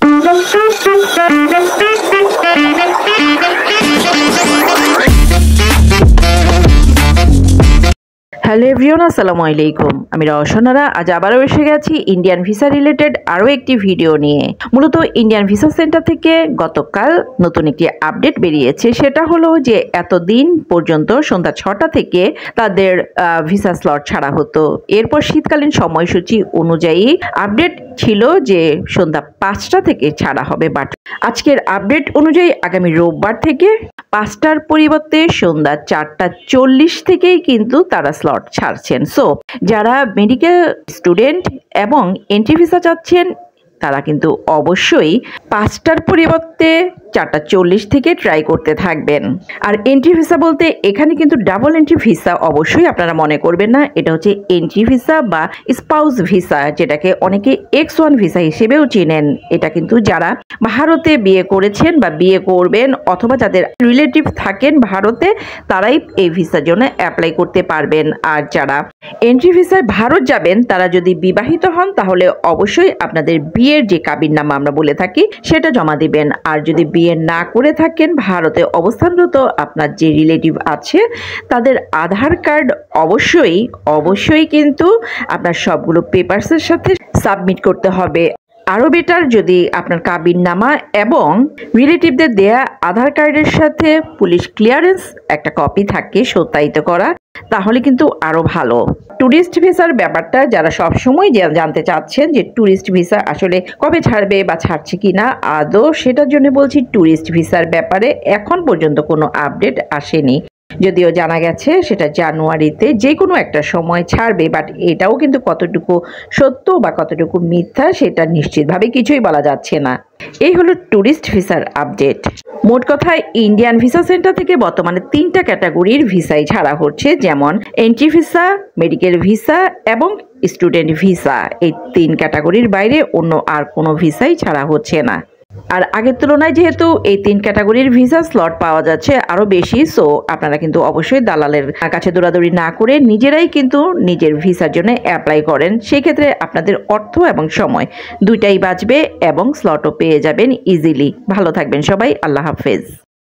Hello everyone, আসসালামু আলাইকুম। আমি রওশনারা আজ আবারও এসে গেছি ইন্ডিয়ান ভিসা রিলেটেড আরও একটি ভিডিও নিয়ে। মূলত ইন্ডিয়ান ভিসা সেন্টার থেকে গতকাল নতুন একটি আপডেট বেরিয়েছে। সেটা হলো যে এতদিন পর্যন্ত সন্ধ্যা 6টা থেকে তাদের ভিসা স্লট ছাড়া হতো। এরপর শীতকালীন সময়সূচি অনুযায়ী আপডেট ছিল যে সন্ধ্যা 5টা থেকে ছাড়া হবে, বাট আজকের আপডেট অনুযায়ী আগামী রোববার থেকে 5টার পরিবর্তে সন্ধ্যা 4:40 থেকেই কিন্তু তারা স্লট ছাড়ছেন। সো যারা মেডিকেল স্টুডেন্ট এবং এন্ট্রি ভিসা চাচ্ছেন তারা কিন্তু অবশ্যই 5টার পরিবর্তে 4:40 থেকে ট্রাই করতে থাকবেন। আর এন্ট্রি ভিসা বলতে এখানে কিন্তু ডাবল এন্ট্রি ভিসা অবশ্যই আপনারা মনে করবেন না। এটা হচ্ছে এন্ট্রি ভিসা বা স্পাউস ভিসা, যেটাকে অনেকে X1 ভিসা হিসেবেও চেনেন। এটা কিন্তু যারা ভারতে বিয়ে করেছেন বা বিয়ে করবেন অথবা যাদের রিলেটিভ থাকেন ভারতে, তারাই এই ভিসার জন্য অ্যাপ্লাই করতে পারবেন। আর যারা এন্ট্রি ভিসায় ভারত যাবেন তারা যদি বিবাহিত হন তাহলে অবশ্যই আপনাদের বিয়ের যে কাবিননামা আমরা বলে থাকি সেটা জমা দিবেন। আর যদি বিয়ে না করে থাকেন, ভারতে অবস্থানরত আপনার যে রিলেটিভ আছে তাদের আধার কার্ড অবশ্যই কিন্তু আপনার সবগুলো পেপারসের সাথে সাবমিট করতে হবে। আরও বেটার যদি আপনার কাবিননামা এবং রিলেটিভদের দেয়া আধার কার্ডের সাথে পুলিশ ক্লিয়ারেন্স একটা কপি থাকে সত্যায়িত করা, তাহলে কিন্তু আরও ভালো। ট্যুরিস্ট ভিসার ব্যাপারটা যারা সবসময় জানতে চাচ্ছেন যে ট্যুরিস্ট ভিসা আসলে কবে ছাড়বে বা ছাড়ছে কি না, আদৌ সেটার জন্য বলছি ট্যুরিস্ট ভিসার ব্যাপারে এখন পর্যন্ত কোনো আপডেট আসেনি। যদিও জানা গেছে সেটা জানুয়ারিতে যে কোনো একটা সময় ছাড়বে, বাট এটাও কিন্তু কতটুকু সত্য বা কতটুকু মিথ্যা সেটা নিশ্চিতভাবে কিছুই বলা যাচ্ছে না। এই হলো ট্যুরিস্ট ভিসার আপডেট। মোট কথায় ইন্ডিয়ান ভিসা সেন্টার থেকে বর্তমানে 3টা ক্যাটাগরির ভিসাই ছাড়া হচ্ছে, যেমন এন্ট্রি ভিসা, মেডিকেল ভিসা এবং স্টুডেন্ট ভিসা। এই 3 ক্যাটাগরির বাইরে অন্য আর কোনো ভিসাই ছাড়া হচ্ছে না। আর আগের তুলনায় যেহেতু এই 3 ক্যাটাগরির ভিসা স্লট পাওয়া যাচ্ছে আরও বেশি, সো আপনারা কিন্তু অবশ্যই দালালের কাছে দৌড়াদৌড়ি না করে নিজেরাই কিন্তু নিজের ভিসার জন্য অ্যাপ্লাই করেন। সেই ক্ষেত্রে আপনাদের অর্থ এবং সময় দুইটাই বাঁচবে এবং স্লটও পেয়ে যাবেন ইজিলি। ভালো থাকবেন সবাই, আল্লাহ হাফেজ।